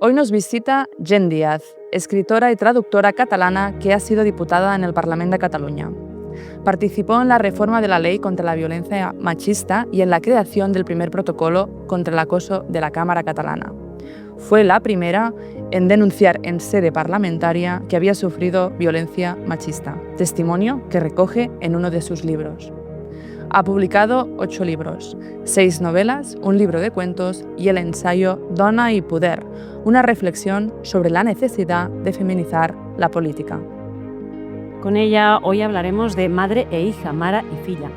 Hoy nos visita Jen Díaz, escritora y traductora catalana que ha sido diputada en el Parlament de Cataluña. Participó en la reforma de la ley contra la violencia machista y en la creación del primer protocolo contra el acoso de la Cámara Catalana. Fue la primera en denunciar en sede parlamentaria que había sufrido violencia machista, testimonio que recoge en uno de sus libros. Ha publicado 8 libros, 6 novelas, un libro de cuentos y el ensayo Dona i Poder, una reflexión sobre la necesidad de feminizar la política. Con ella hoy hablaremos de Madre e hija, Mare i filla,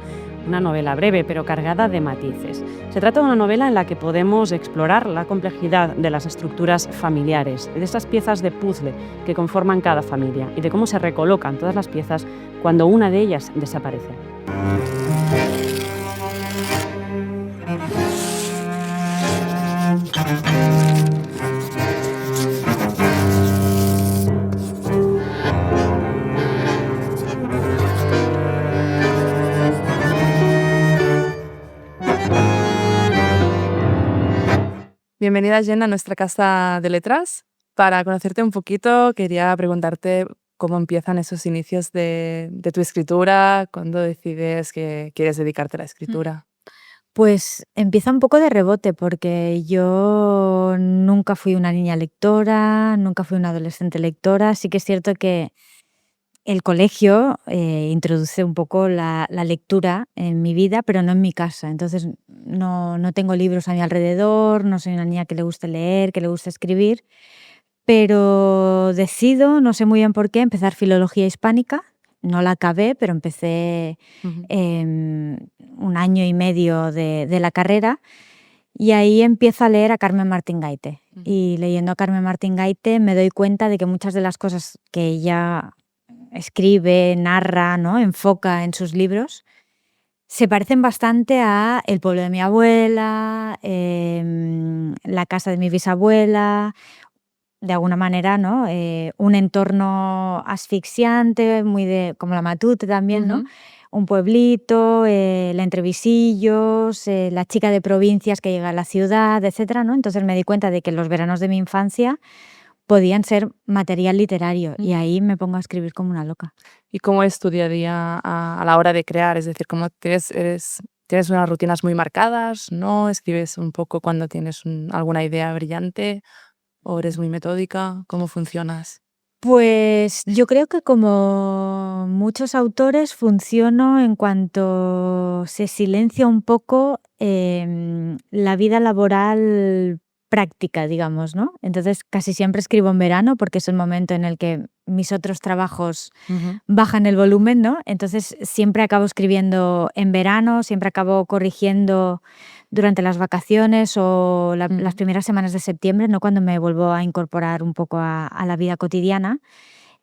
una novela breve pero cargada de matices. Se trata de una novela en la que podemos explorar la complejidad de las estructuras familiares, de esas piezas de puzzle que conforman cada familia y de cómo se recolocan todas las piezas cuando una de ellas desaparece. Bienvenida, Jen, a nuestra casa de letras. Para conocerte un poquito, quería preguntarte cómo empiezan esos inicios de tu escritura, cuándo decides que quieres dedicarte a la escritura. Pues empieza un poco de rebote, porque yo nunca fui una niña lectora, nunca fui una adolescente lectora. Sí que es cierto que el colegio introduce un poco la lectura en mi vida, pero no en mi casa. Entonces no tengo libros a mi alrededor, no soy una niña que le guste leer, que le guste escribir, pero decido, no sé muy bien por qué, empezar filología hispánica. No la acabé, pero empecé un año y medio de la carrera, y ahí empiezo a leer a Carmen Martín Gaite. Y leyendo a Carmen Martín Gaite me doy cuenta de que muchas de las cosas que ella escribe, narra, ¿no?, enfoca en sus libros, se parecen bastante a El pueblo de mi abuela, La casa de mi bisabuela. De alguna manera, ¿no?, un entorno asfixiante, muy como la Matute también, ¿no? Un pueblito, la entre visillos, la chica de provincias que llega a la ciudad, etcétera, ¿no? Entonces me di cuenta de que los veranos de mi infancia podían ser material literario, y ahí me pongo a escribir como una loca. ¿Y cómo es tu día a día a la hora de crear? Es decir, ¿cómo tienes unas rutinas muy marcadas? ¿No? ¿Escribes un poco cuando tienes alguna idea brillante? ¿O eres muy metódica? ¿Cómo funcionas? Pues yo creo que, como muchos autores, funciono en cuanto se silencia un poco la vida laboral práctica, digamos, ¿no? Entonces casi siempre escribo en verano, porque es el momento en el que mis otros trabajos bajan el volumen, ¿no? Entonces siempre acabo escribiendo en verano, siempre acabo corrigiendo durante las vacaciones o las primeras semanas de septiembre, ¿no?, cuando me vuelvo a incorporar un poco a la vida cotidiana.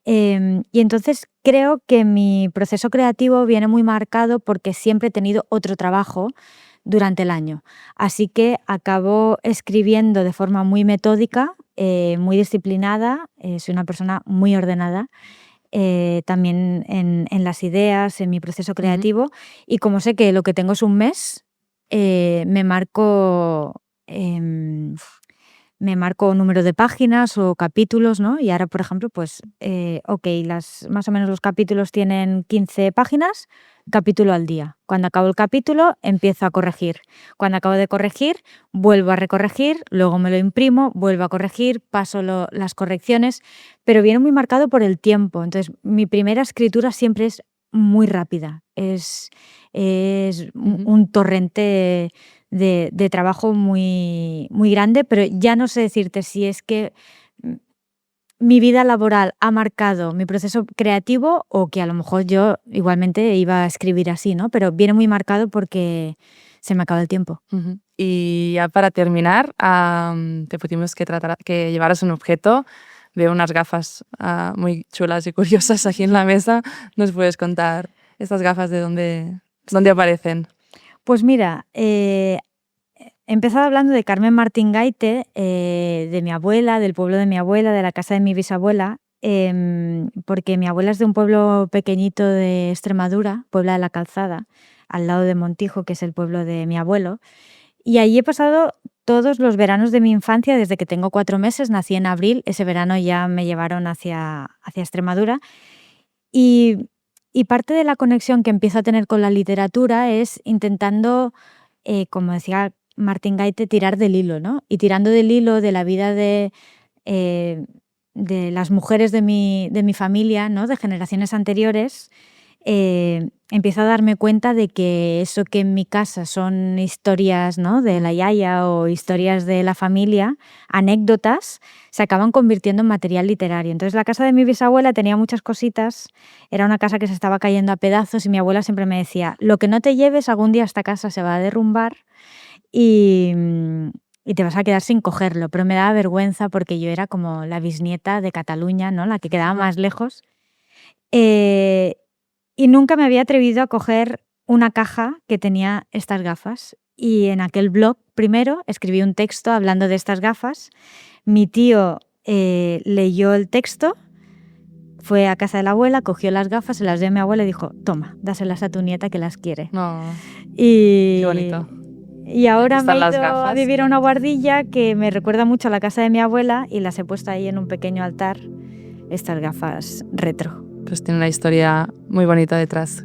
Y entonces creo que mi proceso creativo viene muy marcado porque siempre he tenido otro trabajo durante el año. Así que acabo escribiendo de forma muy metódica, muy disciplinada. Soy una persona muy ordenada, también en las ideas, en mi proceso creativo. Y como sé que lo que tengo es un mes, me marco número de páginas o capítulos, ¿no? Y ahora, por ejemplo, pues, más o menos los capítulos tienen 15 páginas, capítulo al día. Cuando acabo el capítulo, empiezo a corregir. Cuando acabo de corregir, vuelvo a recorregir, luego me lo imprimo, vuelvo a corregir, paso las correcciones, pero viene muy marcado por el tiempo. Entonces, mi primera escritura siempre es muy rápida. Es un torrente de trabajo muy, muy grande, pero ya no sé decirte si es que mi vida laboral ha marcado mi proceso creativo, o que a lo mejor yo igualmente iba a escribir así, ¿no? Pero viene muy marcado porque se me acaba el tiempo. Y ya para terminar, te pedimos que llevaras un objeto. Veo unas gafas muy chulas y curiosas aquí en la mesa. ¿Nos puedes contar estas gafas de dónde aparecen? Pues mira, he empezado hablando de Carmen Martín Gaite, de mi abuela, del pueblo de mi abuela, de la casa de mi bisabuela, porque mi abuela es de un pueblo pequeñito de Extremadura, Puebla de la Calzada, al lado de Montijo, que es el pueblo de mi abuelo, y allí he pasado todos los veranos de mi infancia, desde que tengo 4 meses, nací en abril, ese verano ya me llevaron hacia Extremadura. Y parte de la conexión que empiezo a tener con la literatura es intentando, como decía Martín Gaite, tirar del hilo, ¿no? Y tirando del hilo de la vida de las mujeres de mi familia, ¿no? De generaciones anteriores, empiezo a darme cuenta de que eso que en mi casa son historias, ¿no? de la yaya o historias de la familia, anécdotas, se acaban convirtiendo en material literario. Entonces la casa de mi bisabuela tenía muchas cositas, era una casa que se estaba cayendo a pedazos y mi abuela siempre me decía, lo que no te lleves algún día esta casa se va a derrumbar y te vas a quedar sin cogerlo, pero me daba vergüenza porque yo era como la bisnieta de Cataluña, ¿no? La que quedaba más lejos. Y nunca me había atrevido a coger una caja que tenía estas gafas. Y en aquel blog, primero, escribí un texto hablando de estas gafas. Mi tío leyó el texto, fue a casa de la abuela, cogió las gafas, se las dio a mi abuela y dijo, toma, dáselas a tu nieta que las quiere. No, Y qué bonito. Y ahora me Están he las ido a gafas. vivir a una guardilla que me recuerda mucho a la casa de mi abuela y las he puesto ahí en un pequeño altar, estas gafas retro. Pues tiene una historia muy bonita detrás.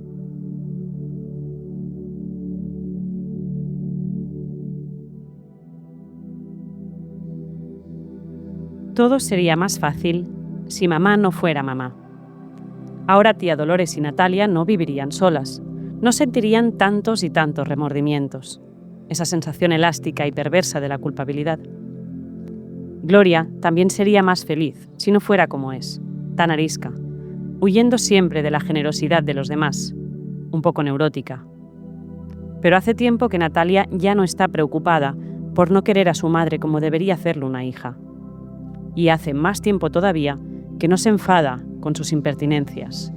Todo sería más fácil si mamá no fuera mamá. Ahora tía Dolores y Natalia no vivirían solas, no sentirían tantos y tantos remordimientos, esa sensación elástica y perversa de la culpabilidad. Gloria también sería más feliz si no fuera como es, tan arisca, huyendo siempre de la generosidad de los demás, un poco neurótica. Pero hace tiempo que Natalia ya no está preocupada por no querer a su madre como debería hacerlo una hija. Y hace más tiempo todavía que no se enfada con sus impertinencias.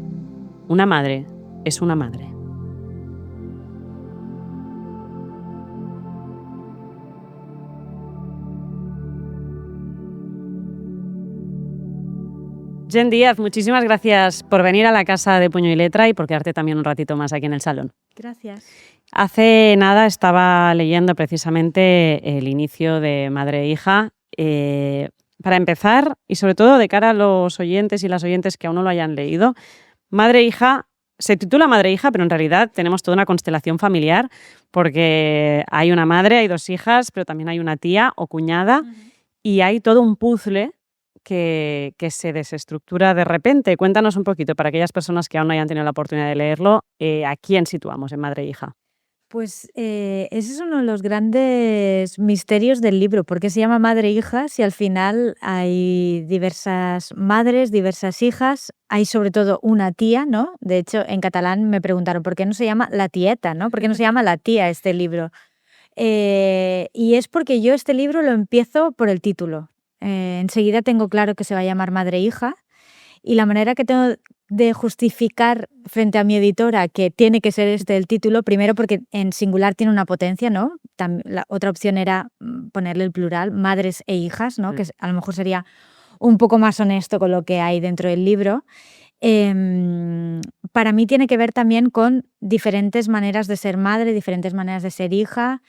Una madre es una madre. Jen Díaz, muchísimas gracias por venir a la Casa de Puño y Letra y por quedarte también un ratito más aquí en el salón. Gracias. Hace nada estaba leyendo precisamente el inicio de Madre e Hija. Para empezar, y sobre todo de cara a los oyentes y las oyentes que aún no lo hayan leído, Madre e Hija se titula Madre e Hija, pero en realidad tenemos toda una constelación familiar porque hay una madre, hay 2 hijas, pero también hay una tía o cuñada y hay todo un puzzle que se desestructura de repente. Cuéntanos un poquito, para aquellas personas que aún no hayan tenido la oportunidad de leerlo, ¿a quién situamos en Madre e Hija? Pues ese es uno de los grandes misterios del libro. ¿Por qué se llama Madre e Hija si al final hay diversas madres, diversas hijas? Hay sobre todo una tía, ¿no? De hecho, en catalán me preguntaron ¿por qué no se llama la tieta, ¿no? ¿Por qué no se llama la tía este libro? Y es porque yo este libro lo empiezo por el título. Enseguida tengo claro que se va a llamar Madre e Hija y la manera que tengo de justificar frente a mi editora que tiene que ser este el título, primero porque en singular tiene una potencia, ¿no? La otra opción era ponerle el plural, madres e hijas, ¿no? Que a lo mejor sería un poco más honesto con lo que hay dentro del libro. Para mí tiene que ver también con diferentes maneras de ser madre, diferentes maneras de ser hija,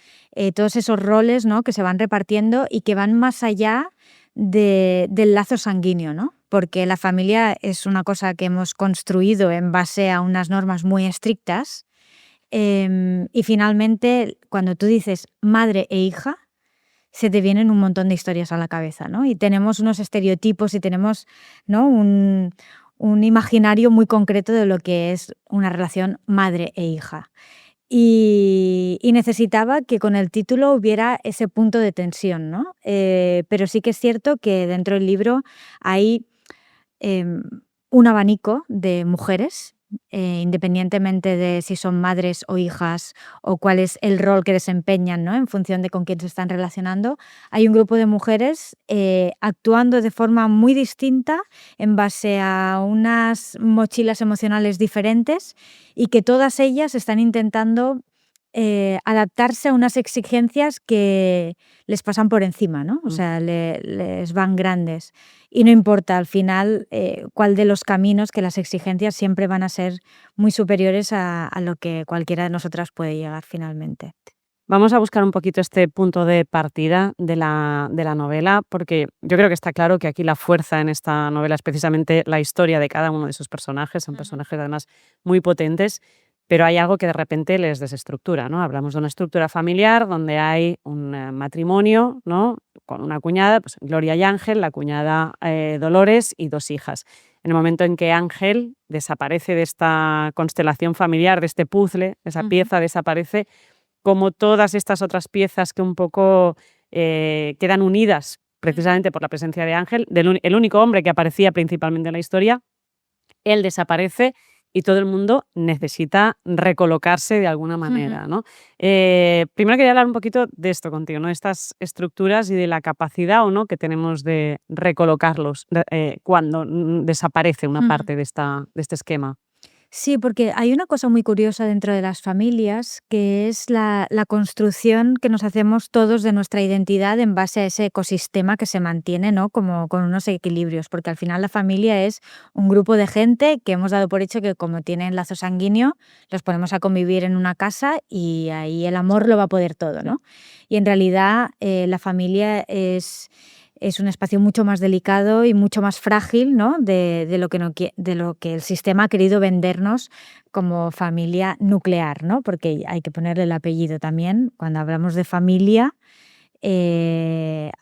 todos esos roles, ¿no? que se van repartiendo y que van más allá del lazo sanguíneo, ¿no? Porque la familia es una cosa que hemos construido en base a unas normas muy estrictas y finalmente cuando tú dices madre e hija se te vienen un montón de historias a la cabeza, ¿no? Y tenemos unos estereotipos y tenemos, ¿no? un imaginario muy concreto de lo que es una relación madre e hija. Y necesitaba que con el título hubiera ese punto de tensión, ¿no? Pero sí que es cierto que dentro del libro hay un abanico de mujeres, independientemente de si son madres o hijas o cuál es el rol que desempeñan, ¿no? En función de con quién se están relacionando. Hay un grupo de mujeres actuando de forma muy distinta en base a unas mochilas emocionales diferentes y que todas ellas están intentando adaptarse a unas exigencias que les pasan por encima, ¿no? O sea, les van grandes. Y no importa al final cuál de los caminos, que las exigencias siempre van a ser muy superiores a lo que cualquiera de nosotras puede llegar finalmente. Vamos a buscar un poquito este punto de partida de la novela, porque yo creo que está claro que aquí la fuerza en esta novela es precisamente la historia de cada uno de esos personajes. Son personajes además muy potentes, pero hay algo que de repente les desestructura, ¿no? Hablamos de una estructura familiar donde hay un matrimonio, ¿no? Con una cuñada, pues Gloria y Ángel, la cuñada Dolores y 2 hijas. En el momento en que Ángel desaparece de esta constelación familiar, de este puzzle, esa pieza desaparece, como todas estas otras piezas que un poco quedan unidas precisamente por la presencia de Ángel, el único hombre que aparecía principalmente en la historia, él desaparece y todo el mundo necesita recolocarse de alguna manera, ¿no? Primero quería hablar un poquito de esto contigo, ¿no? Estas estructuras y de la capacidad o no que tenemos de recolocarlos cuando desaparece una parte de este esquema. Sí, porque hay una cosa muy curiosa dentro de las familias, que es la construcción que nos hacemos todos de nuestra identidad en base a ese ecosistema que se mantiene, ¿no? Como con unos equilibrios, porque al final la familia es un grupo de gente que hemos dado por hecho que como tienen lazo sanguíneo, los ponemos a convivir en una casa y ahí el amor lo va a poder todo, ¿no? Y en realidad la familia es un espacio mucho más delicado y mucho más frágil, ¿no? de lo que de lo que el sistema ha querido vendernos como familia nuclear, ¿no? Porque hay que ponerle el apellido también. Cuando hablamos de familia,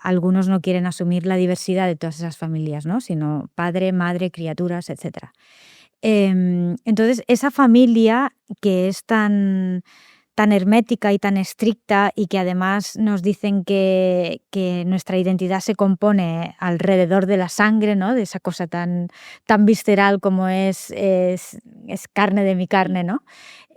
algunos no quieren asumir la diversidad de todas esas familias, ¿no? Sino padre, madre, criaturas, etc. Entonces, esa familia que es tan hermética y tan estricta y que además nos dicen que nuestra identidad se compone alrededor de la sangre, ¿no? De esa cosa tan visceral como es carne de mi carne, ¿no?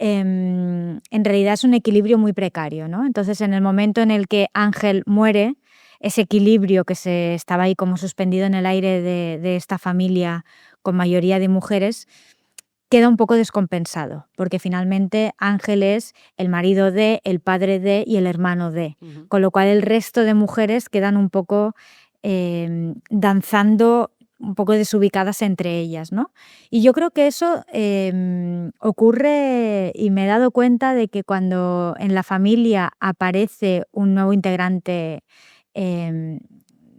En realidad es un equilibrio muy precario, ¿no? Entonces, en el momento en el que Ángel muere, ese equilibrio que se estaba ahí como suspendido en el aire de esta familia con mayoría de mujeres, queda un poco descompensado, porque finalmente Ángel es el marido de, el padre de y el hermano de, con lo cual el resto de mujeres quedan un poco danzando, un poco desubicadas entre ellas, ¿no? Y yo creo que eso ocurre, y me he dado cuenta de que cuando en la familia aparece un nuevo integrante,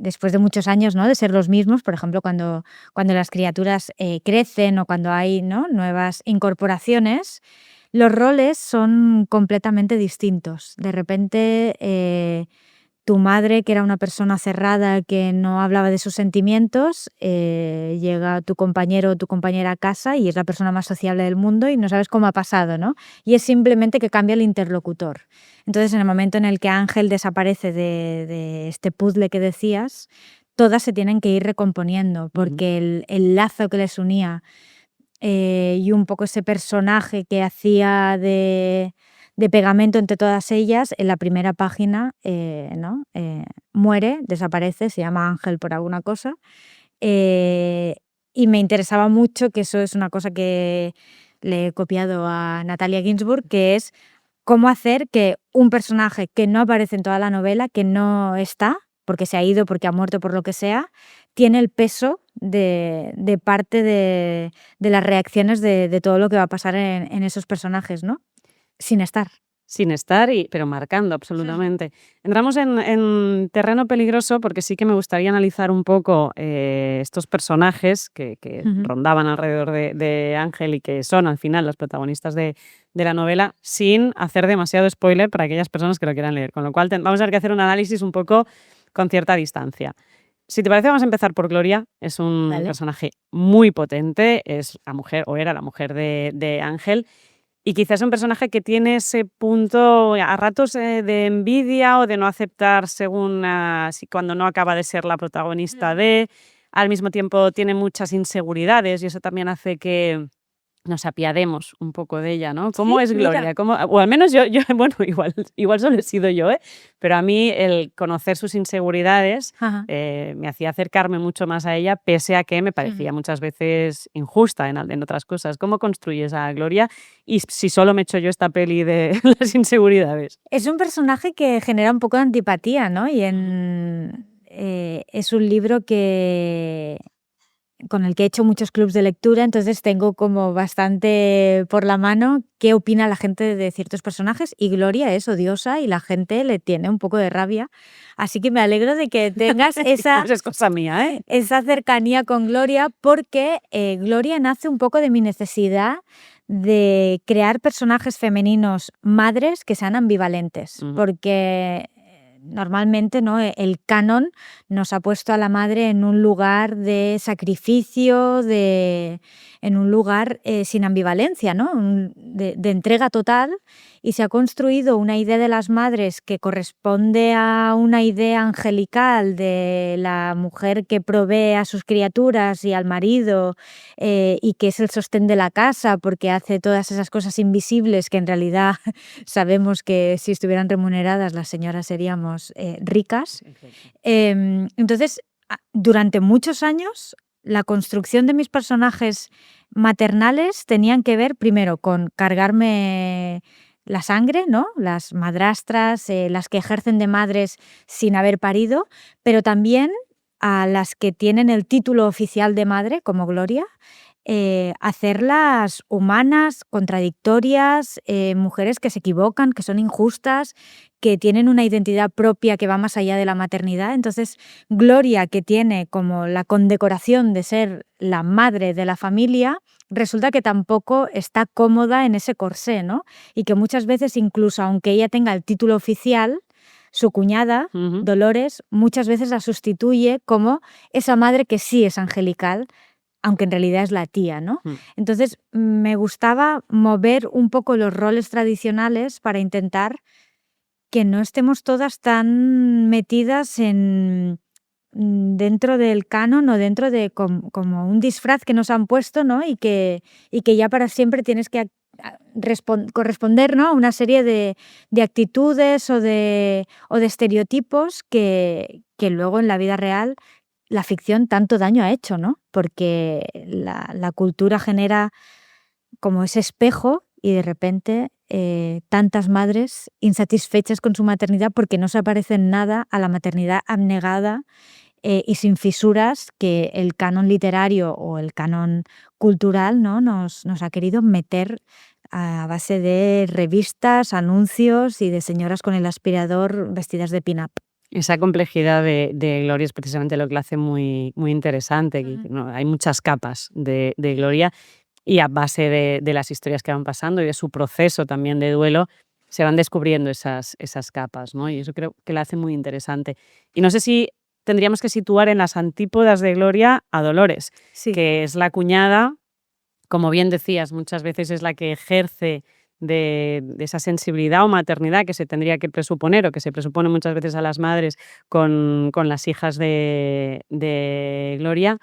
después de muchos años, ¿no? De ser los mismos, por ejemplo, cuando las criaturas crecen o cuando hay, ¿no? Nuevas incorporaciones, los roles son completamente distintos. De repente, tu madre, que era una persona cerrada, que no hablaba de sus sentimientos, llega tu compañero o tu compañera a casa y es la persona más sociable del mundo y no sabes cómo ha pasado, ¿no? Y es simplemente que cambia el interlocutor. Entonces, en el momento en el que Ángel desaparece de este puzzle que decías, todas se tienen que ir recomponiendo, porque el lazo que les unía y un poco ese personaje que hacía de pegamento entre todas ellas, en la primera página ¿no? Muere, desaparece, se llama Ángel por alguna cosa. Y me interesaba mucho, que eso es una cosa que le he copiado a Natalia Ginzburg, que es cómo hacer que un personaje que no aparece en toda la novela, que no está, porque se ha ido, porque ha muerto, por lo que sea, tiene el peso de parte de las reacciones de todo lo que va a pasar en esos personajes, ¿no? Sin estar. Sin estar, pero marcando absolutamente. Entramos en terreno peligroso porque sí que me gustaría analizar un poco estos personajes que rondaban alrededor de Ángel y que son al final las protagonistas de la novela, sin hacer demasiado spoiler para aquellas personas que lo quieran leer. Con lo cual vamos a tener que hacer un análisis un poco con cierta distancia. Si te parece, vamos a empezar por Gloria. Es un personaje muy potente, es la mujer, o era la mujer de Ángel. Y quizás es un personaje que tiene ese punto a ratos de envidia o de no aceptar según cuando no acaba de ser la protagonista al mismo tiempo tiene muchas inseguridades y eso también hace que nos apiademos un poco de ella, ¿no? ¿Cómo es Gloria? O al menos yo bueno, igual solo he sido yo, pero a mí el conocer sus inseguridades me hacía acercarme mucho más a ella, pese a que me parecía muchas veces injusta en otras cosas. ¿Cómo construyes a Gloria? Y si solo me echo yo esta peli de las inseguridades. Es un personaje que genera un poco de antipatía, ¿no? Y es un libro que con el que he hecho muchos clubs de lectura, entonces tengo como bastante por la mano qué opina la gente de ciertos personajes, y Gloria es odiosa y la gente le tiene un poco de rabia. Así que me alegro de que tengas esa, Pues es cosa mía, ¿eh? esa cercanía con Gloria, porque Gloria nace un poco de mi necesidad de crear personajes femeninos madres que sean ambivalentes, porque normalmente, ¿no?, el canon nos ha puesto a la madre en un lugar de sacrificio, en un lugar sin ambivalencia, ¿no?, de entrega total, y se ha construido una idea de las madres que corresponde a una idea angelical de la mujer que provee a sus criaturas y al marido, y que es el sostén de la casa porque hace todas esas cosas invisibles que en realidad sabemos que si estuvieran remuneradas las señoras seríamos ricas. Entonces, durante muchos años, la construcción de mis personajes maternales tenían que ver primero con cargarme la sangre, ¿no?, las madrastras, las que ejercen de madres sin haber parido, pero también a las que tienen el título oficial de madre, como Gloria, hacerlas humanas, contradictorias, mujeres que se equivocan, que son injustas, que tienen una identidad propia que va más allá de la maternidad. Entonces, Gloria, que tiene como la condecoración de ser la madre de la familia, resulta que tampoco está cómoda en ese corsé, ¿no? Y que muchas veces, incluso aunque ella tenga el título oficial, su cuñada, Dolores, muchas veces la sustituye como esa madre que sí es angelical, aunque en realidad es la tía, ¿no? Entonces, me gustaba mover un poco los roles tradicionales para intentar que no estemos todas tan metidas dentro del canon o dentro de como un disfraz que nos han puesto, ¿no?, y que ya para siempre tienes que corresponder, ¿no?, a una serie de actitudes o de estereotipos que luego en la vida real la ficción tanto daño ha hecho, ¿no? Porque la cultura genera como ese espejo y de repente tantas madres insatisfechas con su maternidad porque no se parece en nada a la maternidad abnegada y sin fisuras que el canon literario o el canon cultural, ¿no?, nos ha querido meter a base de revistas, anuncios y de señoras con el aspirador vestidas de pin-up. Esa complejidad de Gloria es precisamente lo que la hace muy, muy interesante. ¿No? Hay muchas capas de Gloria, y a base de las historias que van pasando y de su proceso también de duelo, se van descubriendo esas capas, ¿no? Y eso creo que la hace muy interesante. Y no sé si tendríamos que situar en las antípodas de Gloria a Dolores, Sí. que es la cuñada, como bien decías, muchas veces es la que ejerce de esa sensibilidad o maternidad que se tendría que presuponer, o que se presupone muchas veces a las madres con las hijas de Gloria,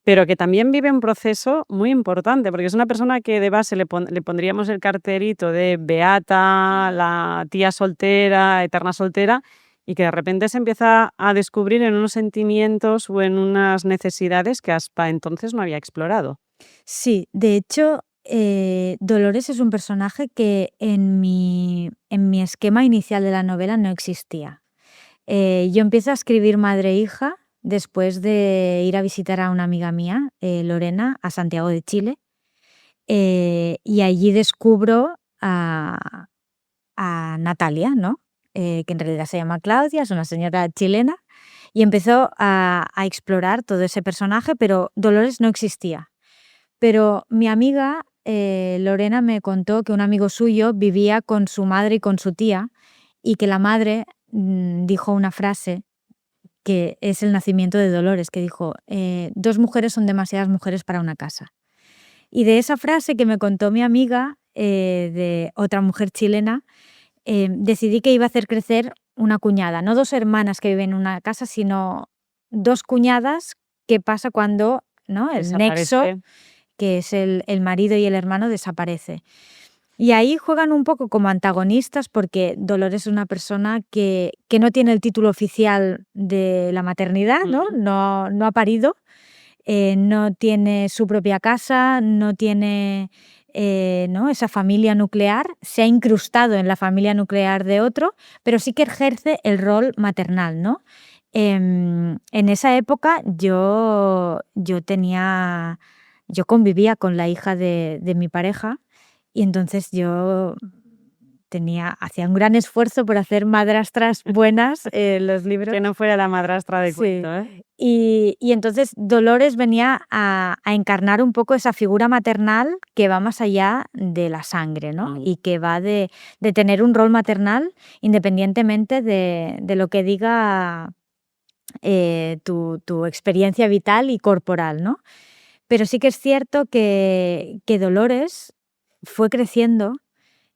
pero que también vive un proceso muy importante, porque es una persona que de base le pondríamos el cartelito de beata, la tía soltera, eterna soltera, y que de repente se empieza a descubrir en unos sentimientos o en unas necesidades que hasta entonces no había explorado. Sí, de hecho, Dolores es un personaje que en mi esquema inicial de la novela no existía. Yo empiezo a escribir madre e hija después de ir a visitar a una amiga mía, Lorena, a Santiago de Chile, y allí descubro a Natalia, ¿no?, que en realidad se llama Claudia, es una señora chilena, y empezó a explorar todo ese personaje, pero Dolores no existía. Pero mi amiga Lorena me contó que un amigo suyo vivía con su madre y con su tía, y que la madre dijo una frase que es el nacimiento de Dolores, que dijo: 2 mujeres son demasiadas mujeres para una casa. Y de esa frase que me contó mi amiga, de otra mujer chilena, decidí que iba a hacer crecer una cuñada, no 2 hermanas que viven en una casa, sino 2 cuñadas. ¿Qué pasa cuando, ¿no?, el nexo, Desaparece. que es el marido y el hermano, desaparece? Y ahí juegan un poco como antagonistas, porque Dolores es una persona que no tiene el título oficial de la maternidad, ¿no? No ha parido, no tiene su propia casa, no tiene ¿no?, esa familia nuclear, se ha incrustado en la familia nuclear de otro, pero sí que ejerce el rol maternal, ¿no? En esa época yo convivía con la hija de mi pareja y entonces yo hacía un gran esfuerzo por hacer madrastras buenas en los libros. Que no fuera la madrastra de Sí. cuento, ¿eh? Y entonces Dolores venía a encarnar un poco esa figura maternal que va más allá de la sangre, ¿no? Y que va de tener un rol maternal independientemente de lo que diga tu experiencia vital y corporal, ¿no? Pero sí que es cierto que Dolores fue creciendo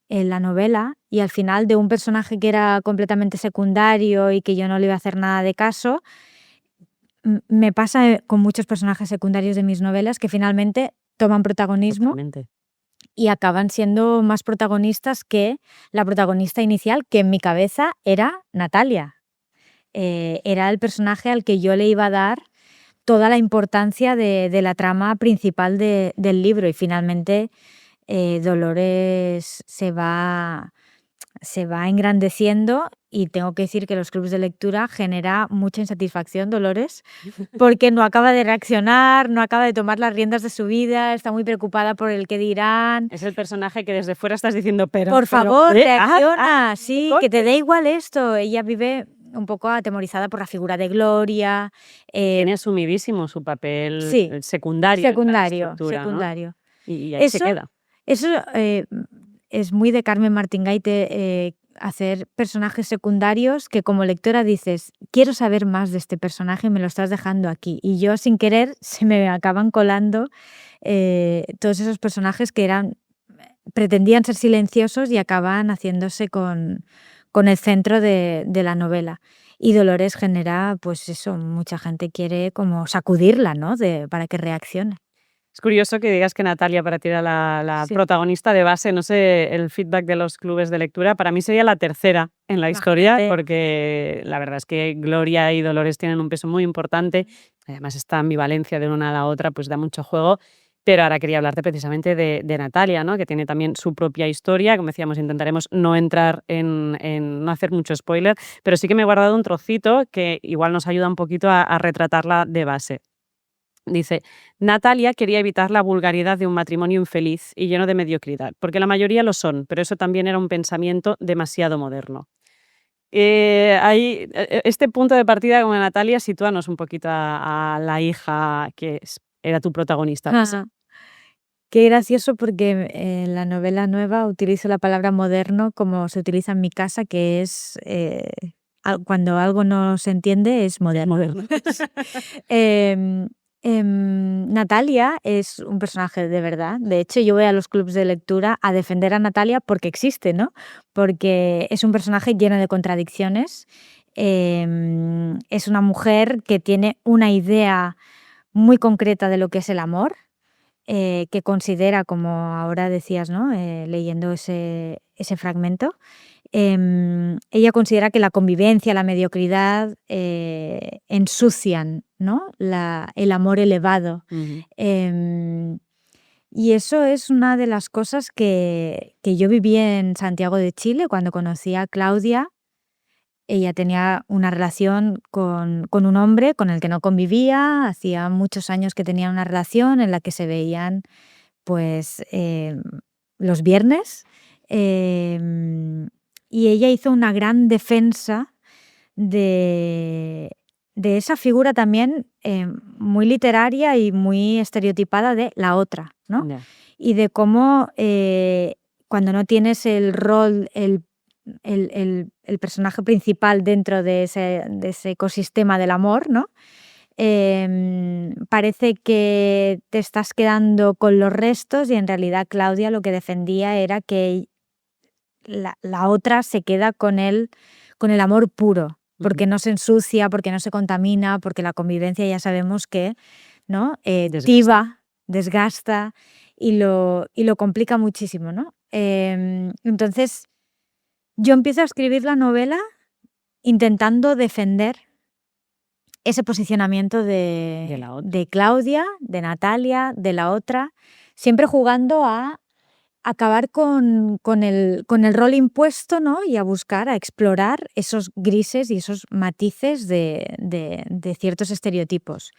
en la novela y al final de un personaje que era completamente secundario y que yo no le iba a hacer nada de caso, me pasa con muchos personajes secundarios de mis novelas que finalmente toman protagonismo. Totalmente. Y acaban siendo más protagonistas que la protagonista inicial, que en mi cabeza era Natalia. Era el personaje al que yo le iba a dar toda la importancia de la trama principal del libro y finalmente Dolores se va engrandeciendo y tengo que decir que los clubes de lectura genera mucha insatisfacción, Dolores, porque no acaba de reaccionar, no acaba de tomar las riendas de su vida, está muy preocupada por el que dirán. Es el personaje que desde fuera estás diciendo, Por favor, reacciona, sí, ¿por que te dé igual esto. Ella vive un poco atemorizada por la figura de Gloria. Tiene asumidísimo su papel Sí, secundario. secundario. ¿No? Y ahí se queda. Eso es muy de Carmen Martín Gaite, hacer personajes secundarios que como lectora dices, quiero saber más de este personaje y me lo estás dejando aquí. Y yo sin querer se me acaban colando todos esos personajes que pretendían ser silenciosos y acaban haciéndose con el centro de la novela. Y Dolores genera, pues eso, mucha gente quiere como sacudirla, ¿no? Para que reaccione. Es curioso que digas que Natalia para ti era la Sí. protagonista de base, no sé, el feedback de los clubes de lectura, para mí sería la tercera en la historia, Imagínate. porque la verdad es que Gloria y Dolores tienen un peso muy importante, además esta ambivalencia de una a la otra pues da mucho juego, pero ahora quería hablarte precisamente de Natalia, ¿no? Que tiene también su propia historia, como decíamos, intentaremos no entrar no hacer mucho spoiler, pero sí que me he guardado un trocito que igual nos ayuda un poquito a retratarla de base. Dice, Natalia quería evitar la vulgaridad de un matrimonio infeliz y lleno de mediocridad, porque la mayoría lo son, pero eso también era un pensamiento demasiado moderno. Este punto de partida con Natalia, sitúanos un poquito a la hija que era tu protagonista. Ajá. Qué gracioso porque en la novela nueva utilizo la palabra moderno como se utiliza en mi casa, que es cuando algo no se entiende es moderno. Natalia es un personaje de verdad. De hecho, yo voy a los clubes de lectura a defender a Natalia porque existe, ¿no? Porque es un personaje lleno de contradicciones. Es una mujer que tiene una idea muy concreta de lo que es el amor, que considera, como ahora decías, ¿no? Leyendo ese fragmento, ella considera que la convivencia, la mediocridad ensucian, ¿no? el amor elevado. Y eso es una de las cosas que yo viví en Santiago de Chile cuando conocí a Claudia. Ella tenía una relación con un hombre con el que no convivía, hacía muchos años que tenían una relación en la que se veían pues los viernes, y ella hizo una gran defensa de esa figura también muy literaria y muy estereotipada de la otra, ¿no? Ya. Y de cómo cuando no tienes el rol, el personaje principal dentro de ese ecosistema del amor, ¿no? Parece que te estás quedando con los restos y en realidad Claudia lo que defendía era que la otra se queda con el amor puro, porque no se ensucia, porque no se contamina, porque la convivencia ya sabemos que, ¿no? Tiba, desgasta y lo complica muchísimo, ¿no? Entonces, yo empiezo a escribir la novela intentando defender ese posicionamiento de Claudia, de Natalia, de la otra, siempre jugando a acabar con el rol impuesto, ¿no? Y a buscar, a explorar esos grises y esos matices de ciertos estereotipos.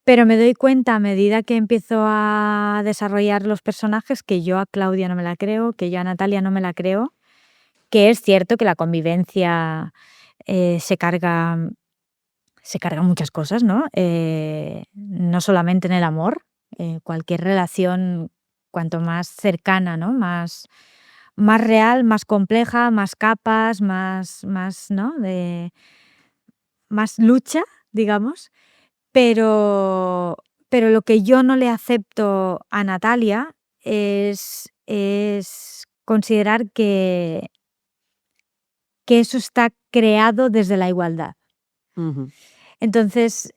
Pero me doy cuenta a medida que empiezo a desarrollar los personajes que yo a Claudia no me la creo, que yo a Natalia no me la creo, que es cierto que la convivencia se carga muchas cosas, ¿no? No solamente en el amor, cualquier relación cuanto más cercana, ¿no? Más real, más compleja, más capas, más, ¿no? Más lucha, digamos. Pero lo que yo no le acepto a Natalia es considerar que eso está creado desde la igualdad. Ujú. Entonces,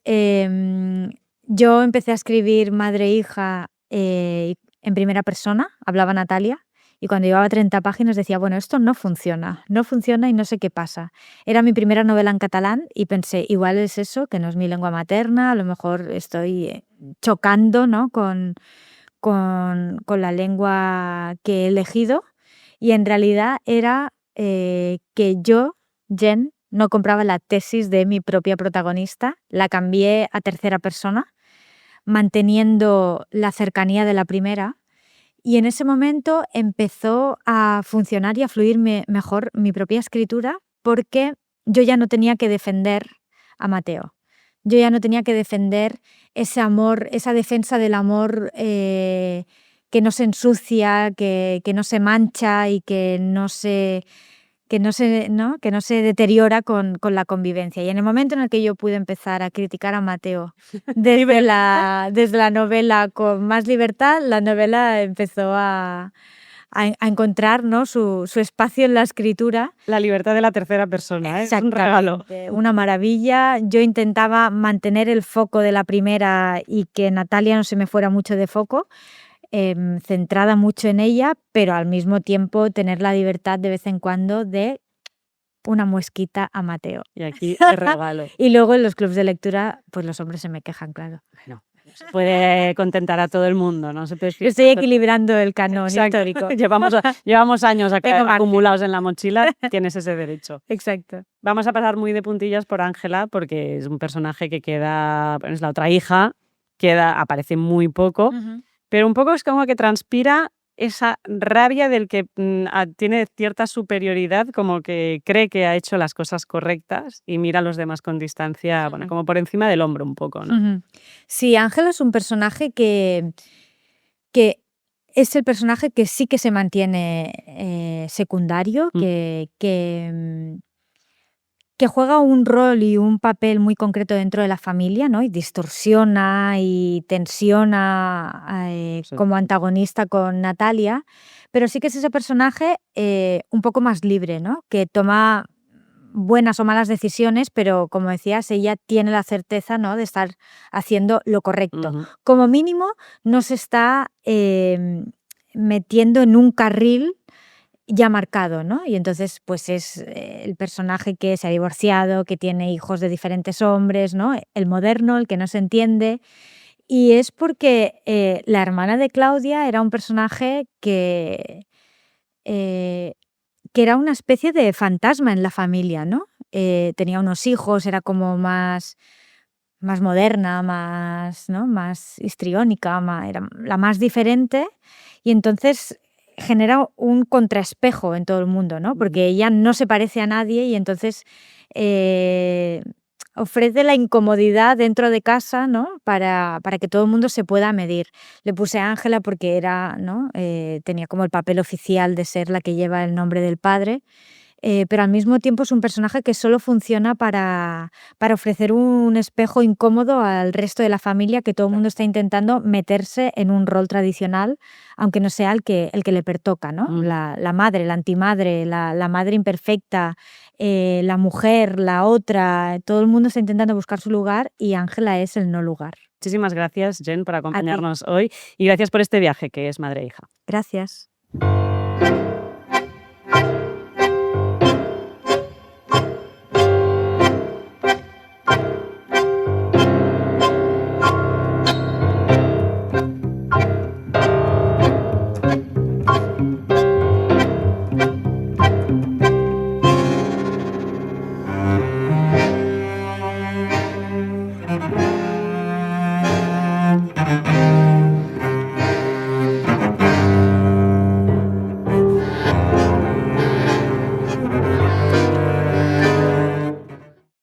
yo empecé a escribir madre e hija en primera persona, hablaba Natalia, y cuando llevaba 30 páginas decía, bueno, esto no funciona y no sé qué pasa. Era mi primera novela en catalán y pensé, igual es eso, que no es mi lengua materna, a lo mejor estoy chocando, ¿no? con la lengua que he elegido, y en realidad era que yo, Jen, no compraba la tesis de mi propia protagonista, la cambié a tercera persona, manteniendo la cercanía de la primera, y en ese momento empezó a funcionar y a fluir mejor mi propia escritura, porque yo ya no tenía que defender a Mateo. Yo ya no tenía que defender ese amor, esa defensa del amor que no se ensucia, que no se mancha y que no se deteriora con la convivencia. Y en el momento en el que yo pude empezar a criticar a Mateo desde la novela con más libertad, la novela empezó a encontrar, ¿no? su espacio en la escritura. La libertad de la tercera persona, es un regalo. Una maravilla. Yo intentaba mantener el foco de la primera y que Natalia no se me fuera mucho de foco, centrada mucho en ella, pero al mismo tiempo tener la libertad de vez en cuando de una muesquita a Mateo. Y aquí te regalo. Y luego en los clubs de lectura, pues los hombres se me quejan, claro. Bueno, se puede contentar a todo el mundo, ¿no? Yo estoy equilibrando el canon histórico. Llevamos años acumulados en la mochila, tienes ese derecho. Exacto. Vamos a pasar muy de puntillas por Ángela, porque es un personaje que queda, es la otra hija, aparece muy poco, pero un poco es como que transpira esa rabia del que tiene cierta superioridad, como que cree que ha hecho las cosas correctas y mira a los demás con distancia, bueno, como por encima del hombro un poco, ¿no? Sí, Ángela es un personaje que es el personaje que sí que se mantiene secundario, que juega un rol y un papel muy concreto dentro de la familia, ¿no? Y distorsiona y tensiona Sí. como antagonista con Natalia, pero sí que es ese personaje un poco más libre, ¿no? Que toma buenas o malas decisiones, pero como decías, ella tiene la certeza, ¿no? de estar haciendo lo correcto. Como mínimo, no se está metiendo en un carril ya marcado, ¿no? Y entonces, pues es el personaje que se ha divorciado, que tiene hijos de diferentes hombres, ¿no? El moderno, el que no se entiende. Y es porque la hermana de Claudia era un personaje que era una especie de fantasma en la familia, ¿no? Tenía unos hijos, era como más moderna, más, ¿no? más histriónica, era la más diferente, y entonces genera un contraespejo en todo el mundo, ¿no? Porque ella no se parece a nadie y entonces ofrece la incomodidad dentro de casa, ¿no? Para que todo el mundo se pueda medir. Le puse a Ángela porque era, ¿no? Tenía como el papel oficial de ser la que lleva el nombre del padre, pero al mismo tiempo es un personaje que solo funciona para ofrecer un espejo incómodo al resto de la familia, que todo el mundo está intentando meterse en un rol tradicional, aunque no sea el que le pertoca, ¿no? La madre, la antimadre, la madre imperfecta, la mujer, la otra, todo el mundo está intentando buscar su lugar y Ángela es el no lugar. Muchísimas gracias, Jen, por acompañarnos hoy y gracias por este viaje que es Madre e Hija. Gracias.